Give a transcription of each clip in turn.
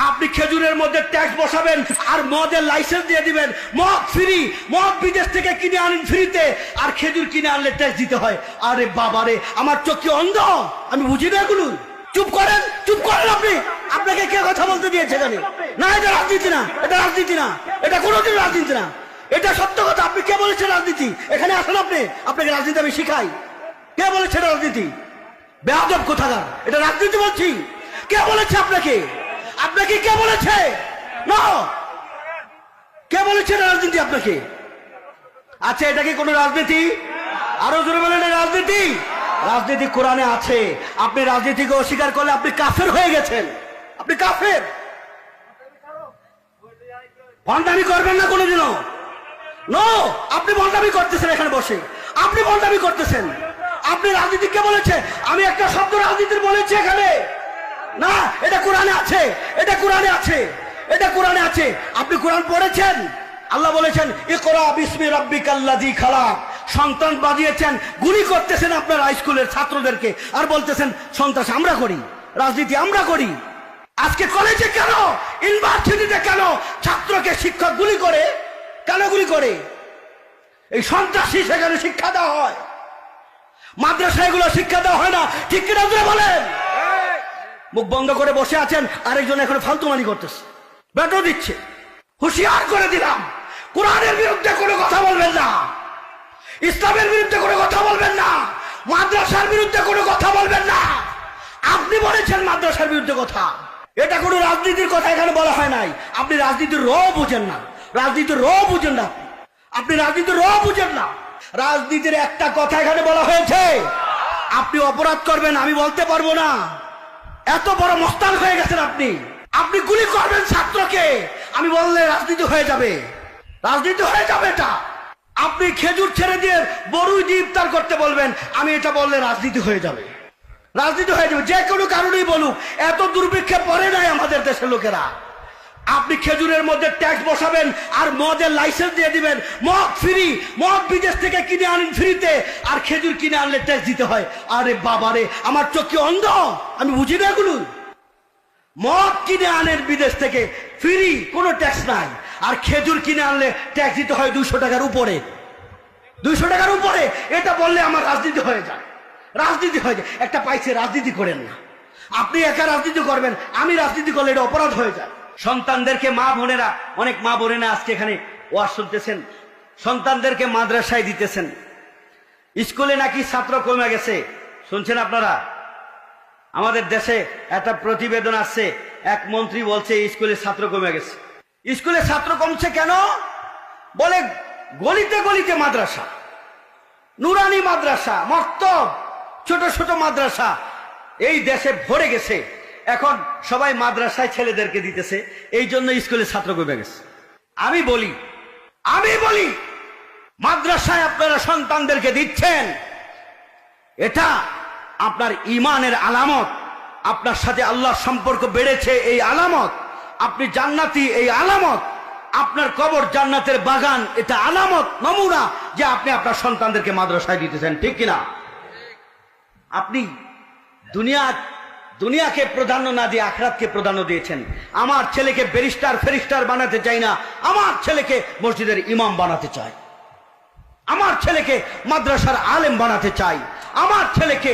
আপনি খেজুরের মধ্যে ট্যাক্স বসাবেন আর মদের লাইসেন্স দিয়ে দিবেন, মদ ফ্রি, মদ বিদেশ থেকে কিনে আনেন ফ্রিতে, আর খেজুর কিনে আনলে ট্যাক্স দিতে হয়। আরে বাবারে, আমার চোখ কি অন্ধ? আমি বুঝি না এগুলো। চুপ করেন, চুপ করেন আপনি। আপনাকে কে কথা বলতে দিয়েছে এখানে? না, এটা রাজনীতি না, এটা রাজনীতি না, এটা কোনোদিন রাজনীতি না, এটা সত্য কথা। আপনি কে বলেছেন রাজনীতি? এখানে আসেন আপনি, আপনাকে রাজনীতি আমি শিখাই। কে বলেছে রাজনীতি? বেয়াদব কোথাকার, এটা রাজনীতি বলছি। কে বলেছে আপনাকে? আপনাকে কে বলেছে? না, কে বলেছে রাজনীতি আপনাকে? আচ্ছা, এটা কি কোনো রাজনীতি? আরো জোরে বলেন, রাজনীতি। রাজনীতি কোরআনে আছে। আপনি রাজনীতিকে অস্বীকার করলে আপনি কাফের হয়ে গেছেন, আপনি কাফের। ভণ্ডামি করবেন না কোনোদিনও। নো, আপনি ভণ্ডামি করতেছেন এখানে বসে, আপনি ভণ্ডামি করতেছেন। আপনি রাজনীতি কে বলেছে? আমি একটা শব্দ রাজনীতির বলেছি এখানে না, এটা কোরআনে আছে, এটা কোরআনে আছে, এটা কোরআনে আছে। আপনি কোরআন পড়েছেন? আল্লাহ বলেছেন ইকরা বিসমি রাব্বিকাল্লাযী খালাক। সন্তান বাজিয়েছেন, গুলি করতেছেন আপনার হাইস্কুলের ছাত্রদেরকে, আর বলতেছেন সন্ত্রাস আমরা করি, রাজনীতি আমরা করি। আজকে কলেজে কেন, ইউনিভার্সিটিতে কেন ছাত্রকে শিক্ষক গুলি করে? কেন গুলি করে? এই সন্ত্রাসী সেখানে শিক্ষা দেওয়া হয়, মাদ্রাসায় এগুলো শিক্ষা দেওয়া হয় না। ঠিক কিনা বলেন? মুখ বন্ধ করে বসে আছেন, আরেকজন এখন ফালতুমানি করতেছে, বেটো দিচ্ছে। হুঁশিয়ার করে দিলাম, কোরআনের বিরুদ্ধে কোনো কথা বলবেন না, ইসলামের বিরুদ্ধে কোনো কথা বলবেন না, মাদ্রাসার বিরুদ্ধে কোনো কথা বলবেন না। আপনি বলেছেন মাদ্রাসার বিরুদ্ধে কথা, এটা কোনো রাজনীতির কথা এখানে বলা হয় নাই। আপনি রাজনীতির র বুঝেন না, রাজনীতির র বুঝেন না, আপনি রাজনীতির র বুঝেন না। রাজনীতির একটা কথা এখানে বলা হয়েছে, আপনি অপরাধ করবেন আমি বলতে পারবো না। এত বড় মস্তান হয়ে গেছেন আপনি। আপনি গুলি করবেন ছাত্রকে, আমি বললে রাজনীতি হয়ে যাবে, রাজনীতি হয়ে যাবে এটা। আপনি খেজুর ছেড়ে দিয়ে বড়ুই দিয়ে ইফতার করতে বলবেন, আমি এটা বললে রাজনীতি হয়ে যাবে, রাজনীতি হয়ে যাবে। যে কোনো কারণেই বলুক, এত দুর্ভিক্ষে পড়ে নাই আমাদের দেশের লোকেরা। আপনি খেজুরের মধ্যে ট্যাক্স বসাবেন আর মদের লাইসেন্স দিয়ে দিবেন, মদ ফ্রি, মদ বিদেশ থেকে কিনে আনেন ফ্রিতে, আর খেজুর কিনে আনলে ট্যাক্স দিতে হয়। আরে বাবারে, আমার চোখ কি অন্ধ? আমি বুঝি না এগুলো। মদ কিনে আনেন বিদেশ থেকে ফ্রি, কোনো ট্যাক্স নাই, আর খেজুর কিনে আনলে ট্যাক্স দিতে হয় 200 টাকার উপরে, 200 টাকার উপরে। এটা বললে আমার রাজনীতি হয়ে যায়, রাজনীতি হয়ে যায়। একটা পাইছে, রাজনীতি করেন না। আপনি একা রাজনীতি করবেন, আমি রাজনীতি করলে এটা অপরাধ হয়ে যায়। সন্তানদেরকে, মা বোনেরা, অনেক মা বোনেরা আজকে এখানে ওয়াজ শুনতেছেন, সন্তানদেরকে মাদ্রাসায় দিতেছেন। স্কুলে নাকি ছাত্র কমে গেছে, শুনছেন আপনারা? আমাদের দেশে একটা প্রতিবেদন আসছে, এক মন্ত্রী বলছে স্কুলে ছাত্র কমে গেছে। স্কুলে ছাত্র কমছে কেন? বলে গলিতে গলিতে মাদ্রাসা, নুরানি মাদ্রাসা, মক্তব, ছোট ছোট মাদ্রাসা এই দেশে ভরে গেছে। এখন সবাই মাদ্রাসায় ছেলেদেরকে দিতেছে, এই জন্য স্কুলে ছাত্র কমে গেছে। আমি বলি মাদ্রাসায় আপনারা সন্তানদেরকে দিচ্ছেন, এটা আপনার ঈমানের আলামত, আপনার সাথে আল্লাহর সম্পর্ক বেড়েছে এই আলামত, আপনি জান্নাতি এই আলামত, আপনার কবর জান্নাতের বাগান এটা আলামত, নমুনা যে আপনি আপনার সন্তানদেরকে মাদ্রাসায় দিতেছেন। ঠিক কিনা? আপনি দুনিয়াকে প্রাধান্য না দিয়ে আখিরাতকে প্রাধান্য দিয়েছেন। আমার ছেলেকে ব্যারিস্টার ফেরিস্টার বানাতে চাই না, আমার ছেলেকে মসজিদের ইমাম বানাতে চাই, আমার ছেলেকে মাদ্রাসার আলেম বানাতে চাই, আমার ছেলেকে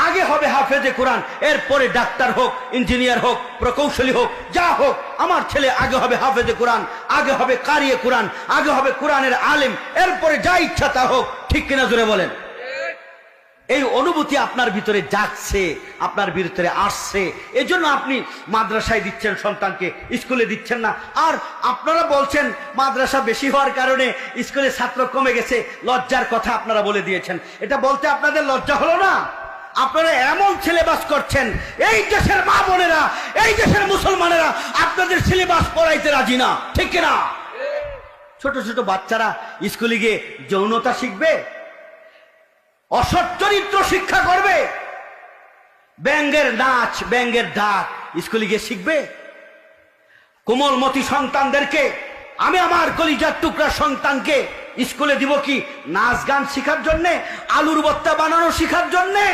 আগে হবে হাফেজে কোরআন, এরপরে ডাক্তার হোক, ইঞ্জিনিয়ার হোক, প্রকৌশলী হোক, যা হোক, আমার ছেলে আগে হবে হাফেজে কোরআন, আগে হবে কারিয়ে কোরআন, আগে হবে কোরআনের আলেম, এরপরে যা ইচ্ছা তা হোক। ঠিক কিনা জোরে বলেন? এই অনুভূতি আপনার ভিতরে জাগছে, আপনার ভিতরে আসছে, এজন্য আপনি মাদ্রাসায় দিচ্ছেন সন্তানকে, স্কুলে দিচ্ছেন না। আর আপনারা বলছেন মাদ্রাসা বেশি হওয়ার কারণে স্কুলে ছাত্র কমে গেছে, লজ্জার কথা আপনারা বলে দিয়েছেন। এটা বলতে আপনাদের লজ্জা হলো না? আপনারা এমন সিলেবাস করছেন, এই দেশের মা বোনেরা, এই দেশের মুসলমানেরা আপনাদের সিলেবাস পড়াইতে রাজি না। ঠিক কিনা? ছোট ছোট বাচ্চারা স্কুলে গিয়ে যৌনতা শিখবে, অসৎ চরিত্র শিক্ষা করবে, ব্যাঙ্গের নাচ, ব্যাঙ্গের ডাক স্কুলে গিয়ে শিখবে। কোমলমতি সন্তানদেরকে আমি আমার কলিজার টুকরা সন্তানকে স্কুলে দিব কি নাচ গান শিখার জন্যে, আলুর ভর্তা বানানো শিখার জন্যে?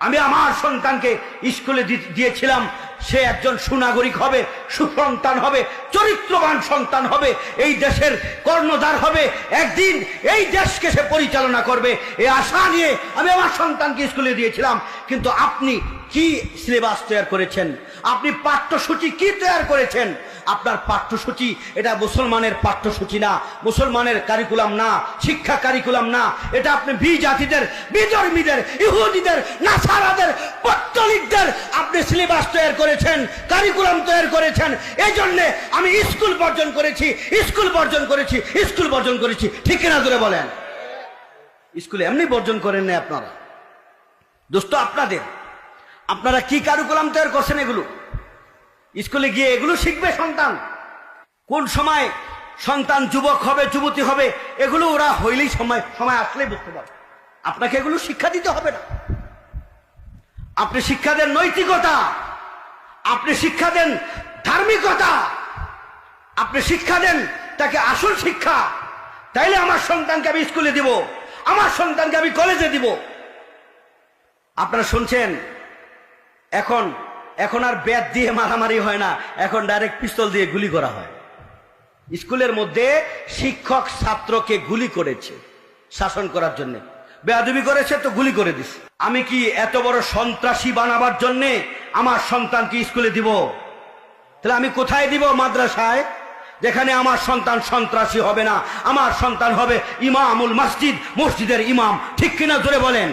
আমি আমার সন্তানকে স্কুলে দিয়েছিলাম সে একজন সুনাগরিক হবে, সুসন্তান হবে, চরিত্রবান সন্তান হবে, এই দেশের কর্ণধার হবে, একদিন এই দেশকে সে পরিচালনা করবে, এই আশা নিয়ে আমি আমার সন্তানকে স্কুলে দিয়েছিলাম। কিন্তু আপনি কি সিলেবাস তৈরি করেছেন? আপনি পাঠ্যসূচি কি তৈরি করেছেন? আপনার পাঠ্যসূচি এটা মুসলমানের পাঠ্যসূচি না, মুসলমানের কারিকুলাম না, শিক্ষা কারিকুলাম না। এটা আপনি জাতিদের, বিধর্মীদের, ইহুদিদের, নাসারাদের, পত্তলিকদের আপনি সিলেবাস তৈরি করেছেন, কারিকুলাম তৈরি করেছেন। এই জন্যে আমি স্কুল বর্জন করেছি, স্কুল বর্জন করেছি, স্কুল বর্জন করেছি। ঠিক কিনা ধরে বলেন? স্কুলে এমনি বর্জন করেন না আপনারা, দোস্ত আপনাদের। আপনারা কি কারিকুলাম তৈরি করছেন? এগুলো স্কুলে গিয়ে এগুলো শিখবে সন্তান। কোন সময় সন্তান যুবক হবে, যুবতী হবে, এগুলো ওরা হইলেই সময় আসলেই বুঝতে পারবে। আপনাকে এগুলো শিক্ষা দিতে হবে না। আপনি শিক্ষা দেন নৈতিকতা, আপনি শিক্ষা দেন ধার্মিকতা, আপনি শিক্ষা দেন তাকে আসল শিক্ষা। তাইলে আমার সন্তানকে আমি স্কুলে দিব, আমার সন্তানকে আমি কলেজে দিব। আপনারা শুনছেন এখন আর ব্যাট দিয়ে মারামারি হয় না, এখন ডাইরেক্ট পিস্তল দিয়ে গুলি করা হয়। স্কুলের মধ্যে শিক্ষক ছাত্রকে গুলি করেছে শাসন করার জন্য, বেয়াদবি করেছে তো গুলি করে দিছে। আমি কি এত বড় সন্ত্রাসী বানাবার জন্য আমার সন্তানকে স্কুলে দিব? তাহলে আমি কোথায় দিব? মাদ্রাসায়, যেখানে আমার সন্তান সন্ত্রাসী হবে না, আমার সন্তান হবে ইমামুল মসজিদ, মসজিদের ইমাম। ঠিক কিনা জোরে বলেন?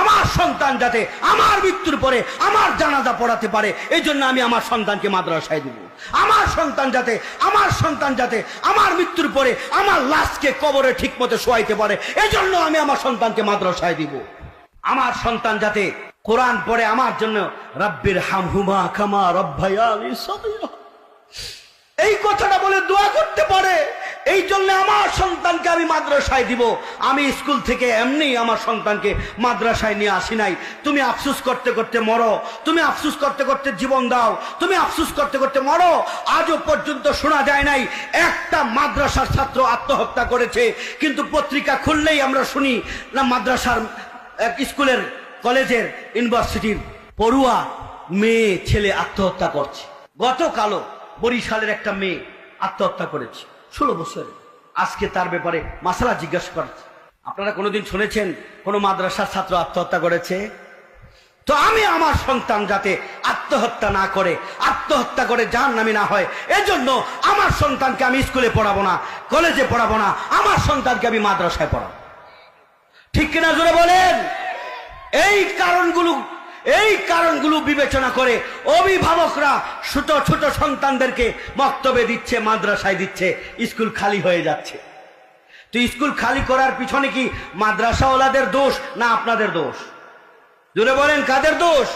আমার সন্তান যাতে আমার মৃত্যুর পরে আমার জানাজা পড়াতে পারে, এই জন্য আমি আমার সন্তানকে মাদ্রাসায় দিব। আমার সন্তান যাতে আমার মৃত্যুর পরে আমার লাশকে কবরে ঠিক মতো শোয়াইতে পারে, এই জন্য আমি আমার সন্তানকে মাদ্রাসায় দিব। আমার সন্তান যাতে কোরআন পড়ে আমার জন্য রাব্বির হামহুমা কামা রাব্বায়ানি সগীরা, এই কথাটা বলে দোয়া করতে পারে, এই জন্য আমার সন্তানকে আমি মাদ্রাসায় দিব। আমি স্কুল থেকে এমনি আমার সন্তানকে মাদ্রাসায় নিয়ে আসি নাই। তুমি আফসোস করতে করতে মরো, তুমি আফসোস করতে করতে জীবন দাও, তুমি আফসোস করতে করতে মরো। আজও পর্যন্ত শোনা যায় নাই একটা মাদ্রাসার ছাত্র আত্মহত্যা করেছে। কিন্তু পত্রিকা খুললেই আমরা শুনি না মাদ্রাসার, স্কুলের, কলেজের, ইউনিভার্সিটির পড়ুয়া মেয়ে ছেলে আত্মহত্যা করছে। গতকালও বরিশালের একটা মেয়ে আত্মহত্যা করেছে 16 বছরে। আজকে তার ব্যাপারে মাসালা জিজ্ঞাসা করছে। আপনারা কোনোদিন শুনেছেন কোন মাদ্রাসার ছাত্র আত্মহত্যা করেছে? তো আমি আমার সন্তান যাতে আত্মহত্যা না করে, আত্মহত্যা করে জাহান্নামী না হয়, এজন্য আমার সন্তানকে আমি স্কুলে পড়াবো না, কলেজে পড়াবো না, আমার সন্তানকে আমি মাদ্রাসায় পড়াবো। ঠিক কিনা জোরে বলেন? এই কারণগুলো বিবেচনা করে অভিভাবকরা ছোট ছোট সন্তানদেরকে মক্তবে দিচ্ছে, মাদ্রাসায় দিচ্ছে, স্কুল খালি হয়ে যাচ্ছে। তো স্কুল খালি করার পিছনে কি মাদ্রাসাওয়ালাদের দোষ না আপনাদের দোষ? জোরে বলেন, কাদের দোষ?